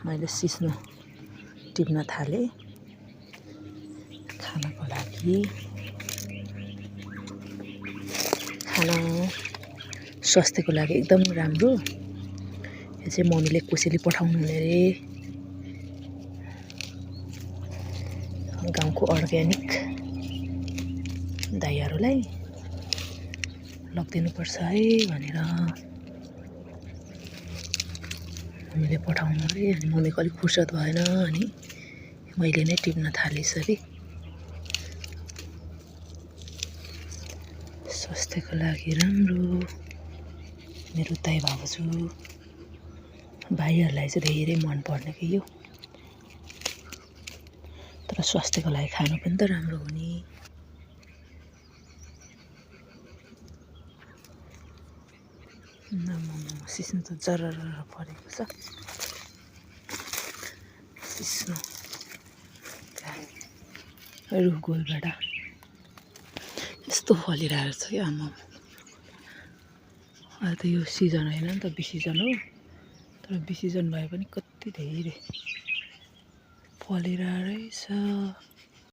मैले सिस्नो टिप्न थालेँ खानको लागि। खाना स्वास्थ्यको लागि एकदम राम्रो। यो चाहिँ मम्मीले कसैले पठाउनु हुने रे, गाउँको अर्ग्यानिक दाइहरूलाई लगिदिनुपर्छ है भनेर मम्मीले पठाउनु रे। अनि मम्मीको अलिक फुर्सद भएन अनि मैले नै टिप्न थालेँ यसरी। स्वास्थ्यको लागि राम्रो मेरो दाइ भाउजू भाइहरूलाई चाहिँ धेरै मनपर्ने कि यो, तर स्वास्थ्यको लागि खानु पनि त राम्रो हो नि। सिस्नो त जरर परेको छ। सिस्नो रुख गोलबाट यस्तो फलिरहेको छ क्या आमा। अहिले त यो सिजन होइन नि त, बिसिजन हो। तर बिसिजन भए पनि कति धेरै फलिरहेको रहेछ।